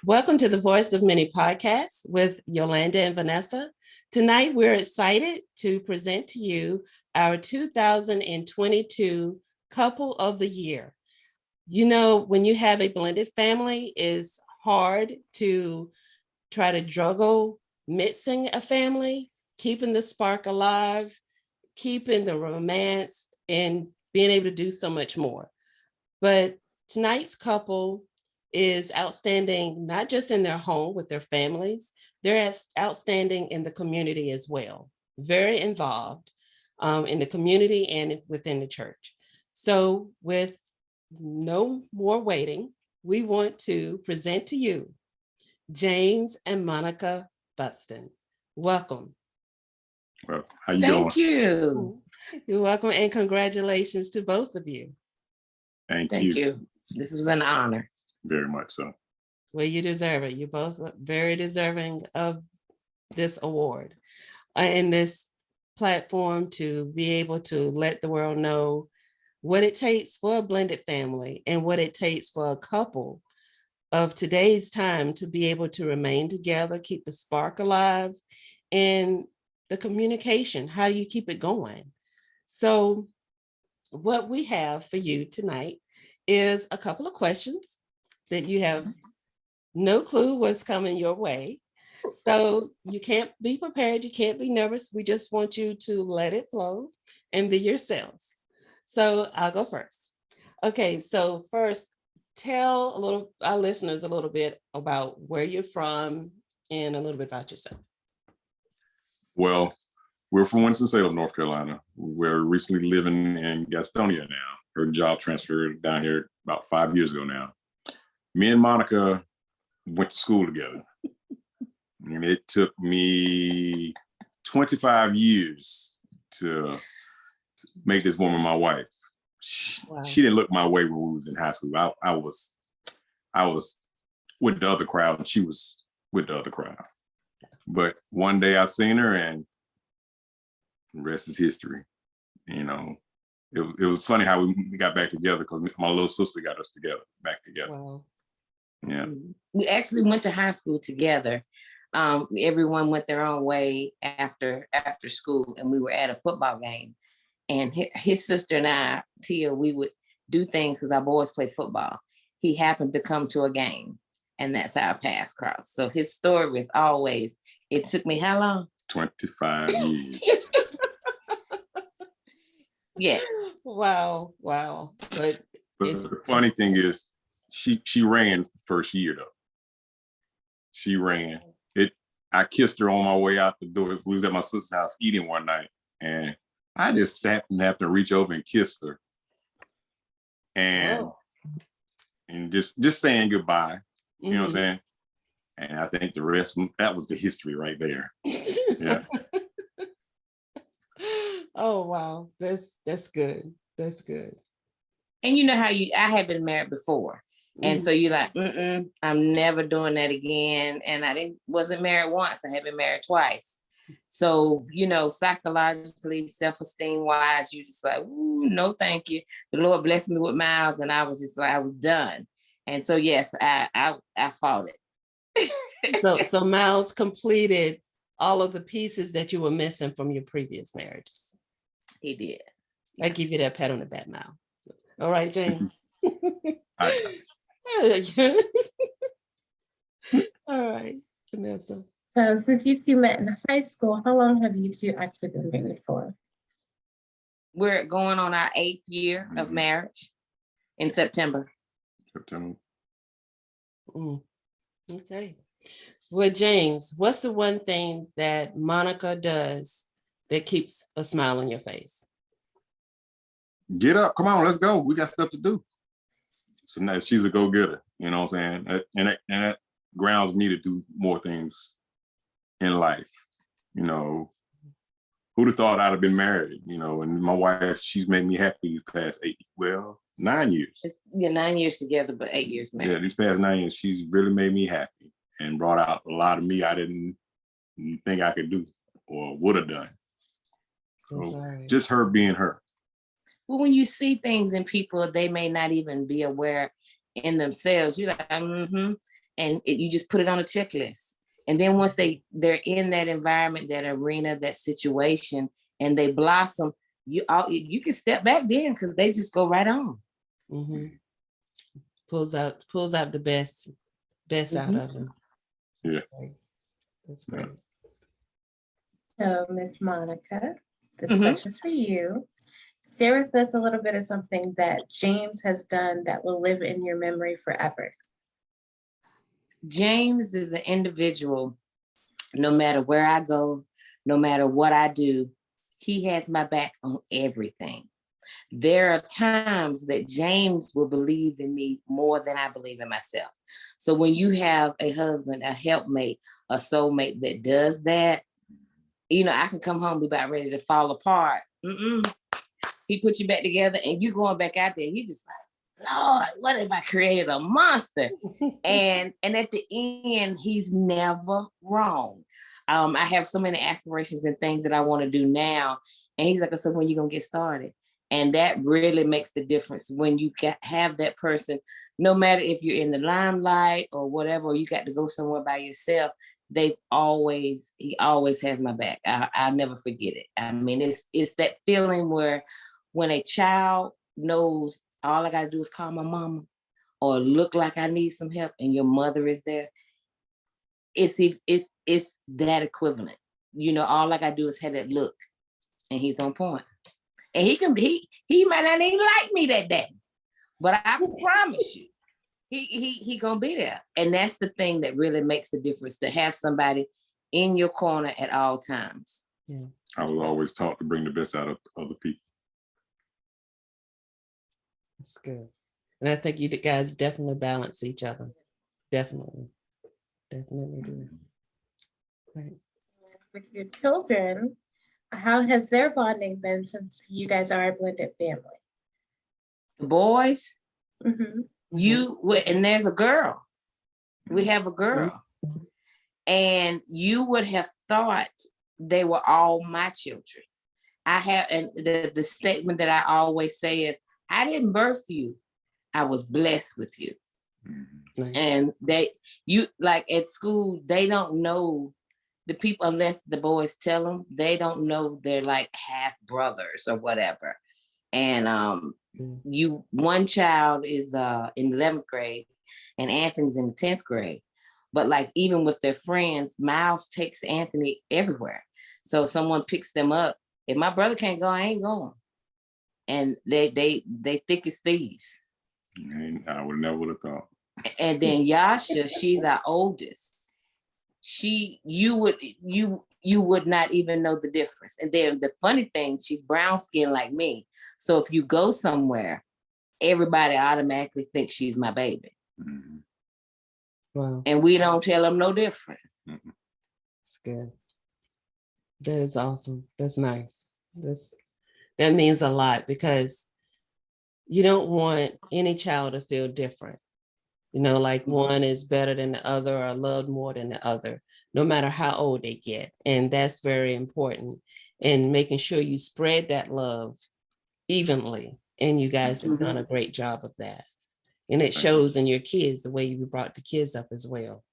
Welcome to the Voice of Many podcast with Yolanda and Vanessa. Tonight, we're excited to present to you our 2022 Couple of the Year. You know, when you have a blended family, it's hard to try to juggle mixing a family, keeping the spark alive, keeping the romance, and being able to do so much more. But tonight's couple is outstanding, not just in their home with their families, they're outstanding in the community as well. Very involved in the community and within the church. So with no more waiting, we want to present to you James and Monica Buxton. Welcome. Well, how you doing? Thank you. You're welcome, and congratulations to both of you. Thank Thank you. you. This was an honor. Very much so. Well, you deserve it. You're both very deserving of this award and this platform to be able to let the world know what it takes for a blended family and what it takes for a couple of today's time to be able to remain together, keep the spark alive, and the communication, how you keep it going. So what we have for you tonight is a couple of questions that you have no clue what's coming your way. So you can't be prepared, you can't be nervous. We just want you to let it flow and be yourselves. So I'll go first. Okay, so first, tell our listeners a little bit about where you're from and a little bit about yourself. Well, we're from Winston-Salem, North Carolina. We're recently living in Gastonia now. Her job transferred down here about 5 years ago now. Me and Monica went to school together. And it took me 25 years to make this woman my wife. Wow. She didn't look my way when we was in high school. I was with the other crowd and she was with the other crowd. But one day I seen her and the rest is history. You know, it was funny how we got back together because my little sister got us back together. Wow. Yeah. We actually went to high school together. Everyone went their own way after school, and we were at a football game. And his sister and I, Tia, we would do things because our boys play football. He happened to come to a game, and that's how our paths crossed. So his story was always, it took me how long? 25 years. Yeah. Wow. But the funny thing is, she ran the first year though. She ran. I kissed her on my way out the door. We was at my sister's house eating one night, and I just happened to reach over and kiss her, and just saying goodbye. You know what I'm saying? And I think the rest, that was the history right there. Yeah. Oh wow, that's good. That's good. And you know how I had been married before. And so you're like, I'm never doing that again. And I wasn't married once. I had been married twice. So, you know, psychologically, self-esteem wise, you just like, ooh, no, thank you. The Lord blessed me with Miles, and I was just like, I was done. And so, yes, I fought it. So Miles completed all of the pieces that you were missing from your previous marriages. He did. I give you that pat on the back now. All right, James. All right, Vanessa. So if you two met in high school, how long have you two actually been married for? We're going on our 8th year of marriage in September. Okay. Well, James, what's the one thing that Monica does that keeps a smile on your face? Get up, come on, let's go. We got stuff to do. So she's a go-getter, you know what I'm saying? And that grounds me to do more things in life. You know, who'd have thought I'd have been married, you know, and my wife, she's made me happy these past 9 years. Yeah, 9 years together, but 8 years married. Yeah, these past 9 years, she's really made me happy and brought out a lot of me I didn't think I could do or would have done. So just her being her. Well, when you see things in people, they may not even be aware in themselves. You're like, you just put it on a checklist. And then once they're in that environment, that arena, that situation, and they blossom, you can step back then because they just go right on. Mm-hmm. Pulls out the best out of them. Yeah. That's great. So, Miss Monica, this Mhm. question's for you. Share with us a little bit of something that James has done that will live in your memory forever. James is an individual, no matter where I go, no matter what I do, he has my back on everything. There are times that James will believe in me more than I believe in myself. So when you have a husband, a helpmate, a soulmate that does that, I can come home, be about ready to fall apart. He put you back together and you going back out there. You just like, Lord, what if I created a monster? and at the end, he's never wrong. I have so many aspirations and things that I want to do now. And he's like, so when you gonna get started? And that really makes the difference when you have that person, no matter if you're in the limelight or whatever, or you got to go somewhere by yourself, he always has my back. I'll never forget it. I mean, it's that feeling where when a child knows all I gotta do is call my mama or look like I need some help and your mother is there, it's that equivalent. All I gotta do is have that look and he's on point. And he might not even like me that day, but I promise you, he gonna be there. And that's the thing that really makes the difference, to have somebody in your corner at all times. Yeah. I was always taught to bring the best out of other people. That's good. And I think you guys definitely balance each other. Definitely do. Right. With your children, how has their bonding been since you guys are a blended family? The boys, Mm-hmm. and there's a girl. We have a girl. And you would have thought they were all my children. And the statement that I always say is, I didn't birth you. I was blessed with you. Nice. And like at school, they don't know the people, unless the boys tell them, they don't know they're like half brothers or whatever. And one child is in the 11th grade and Anthony's in the 10th grade. But like, even with their friends, Miles takes Anthony everywhere. So if someone picks them up, if my brother can't go, I ain't going. And they thick as thieves. I would have thought. And then Yasha, she's our oldest. You would not even know the difference. And then the funny thing, she's brown skinned like me. So if you go somewhere, everybody automatically thinks she's my baby. Mm-hmm. Wow. And we don't tell them no different. Mm-hmm. That's good. That is awesome. That's nice. That means a lot, because you don't want any child to feel different. Like one is better than the other or loved more than the other, no matter how old they get. And that's very important. And making sure you spread that love evenly. And you guys have done a great job of that. And it shows in your kids, the way you brought the kids up as well.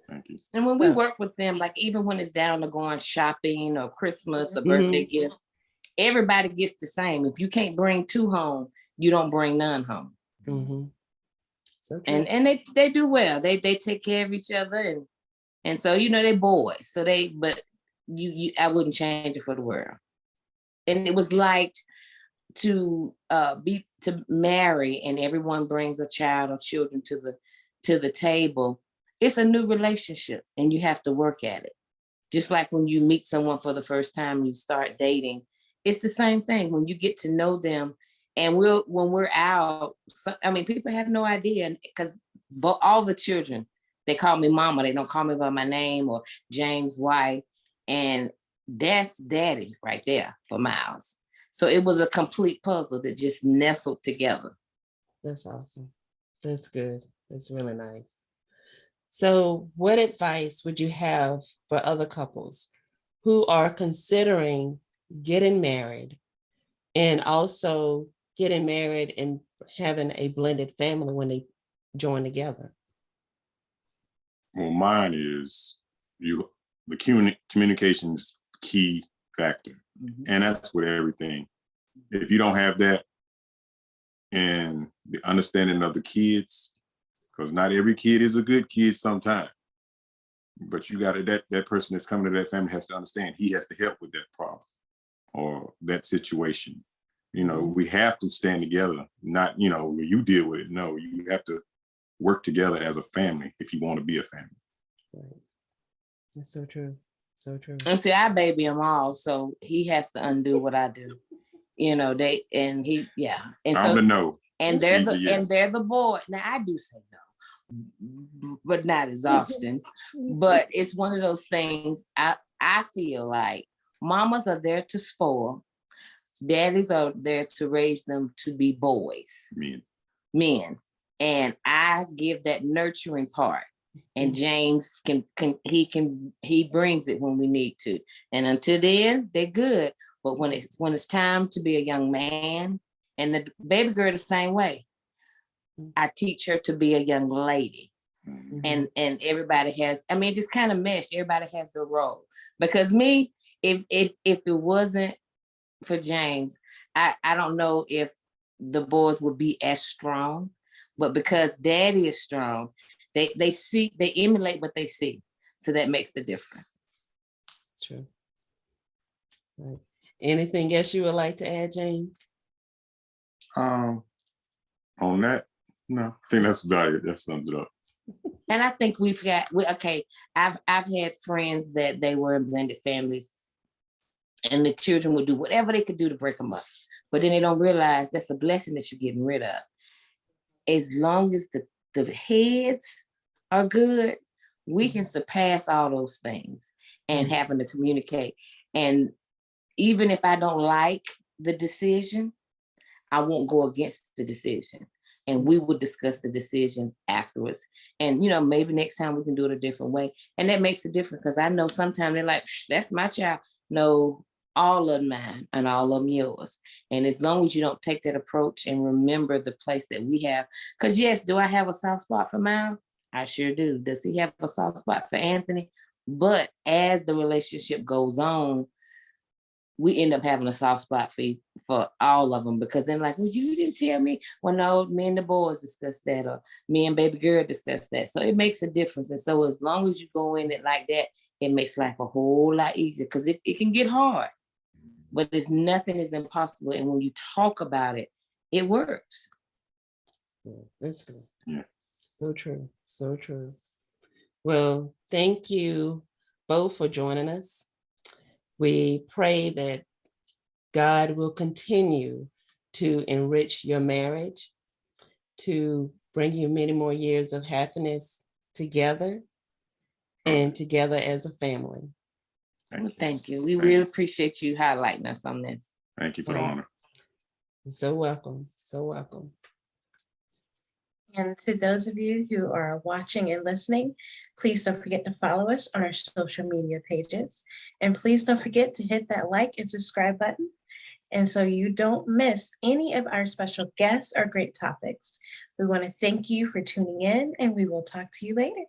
Thank you. And when we work with them, like even when it's down to going shopping or Christmas or birthday gifts, everybody gets the same. If you can't bring 2 home, you don't bring none home. Mm-hmm. So and they do well. They take care of each other, and so they're boys. So but I wouldn't change it for the world. And it was like to marry, and everyone brings a child or children to the table. It's a new relationship, and you have to work at it. Just like when you meet someone for the first time, you start dating. It's the same thing when you get to know them. And when we're out, people have no idea, because all the children, they call me mama. They don't call me by my name or James' wife. And that's daddy right there for Miles. So it was a complete puzzle that just nestled together. That's awesome. That's good. That's really nice. So what advice would you have for other couples who are considering getting married, and also getting married and having a blended family when they join together? Well, mine is the communication is key factor. Mhm. And that's with everything. If you don't have that and the understanding of the kids, because not every kid is a good kid sometimes, but you got to, that person that's coming to that family has to understand he has to help with that problem or that situation. You know, we have to stand together, not, you know, you deal with it. No, you have to work together as a family if you want to be a family. Right. That's so true. So true. And see, I baby him all, so he has to undo what I do. You know, and I'm the no. and She's the yes. they're the boy. Now I do say no, but not as often. But it's one of those things. I feel like mamas are there to spoil, daddies are there to raise them to be boys, men, and I give that nurturing part. And James he brings it when we need to. And until then, they're good. But when it's time to be a young man, and the baby girl the same way, I teach her to be a young lady. And everybody has, I mean, just kind of mesh. Everybody has their role. Because me, if it wasn't for James, I don't know if the boys would be as strong. But because daddy is strong, they emulate what they see. So that makes the difference. It's true. Right. Anything else you would like to add, James? On that, no, I think that's about it. That sums it up. And I think I've had friends that they were in blended families, and the children would do whatever they could do to break them up. But then they don't realize that's a blessing that you're getting rid of. As long as the heads are good, we can surpass all those things and having to communicate. And even if I don't like the decision, I won't go against the decision. And we will discuss the decision afterwards. And, you know, maybe next time we can do it a different way. And that makes a difference, because I know sometimes they're like, that's my child. No, all of mine and all of them yours. And as long as you don't take that approach and remember the place that we have, because yes, do I have a soft spot for Miles? I sure do. Does he have a soft spot for Anthony? But as the relationship goes on, we end up having a soft spot for all of them, because then like, well, you didn't tell me. Well, no, me and the boys discussed that, or me and baby girl discussed that. So it makes a difference. And so as long as you go in it like that, it makes life a whole lot easier, because it can get hard, but nothing is impossible. And when you talk about it, it works. Yeah, that's good. Yeah. So true. So true. Well, thank you both for joining us. We pray that God will continue to enrich your marriage, to bring you many more years of happiness together and together as a family. Thank you. We really appreciate you highlighting us on this. Thank you for the honor. You're so welcome. So welcome. And to those of you who are watching and listening, please don't forget to follow us on our social media pages. And please don't forget to hit that like and subscribe button. And so you don't miss any of our special guests or great topics. We want to thank you for tuning in, and we will talk to you later.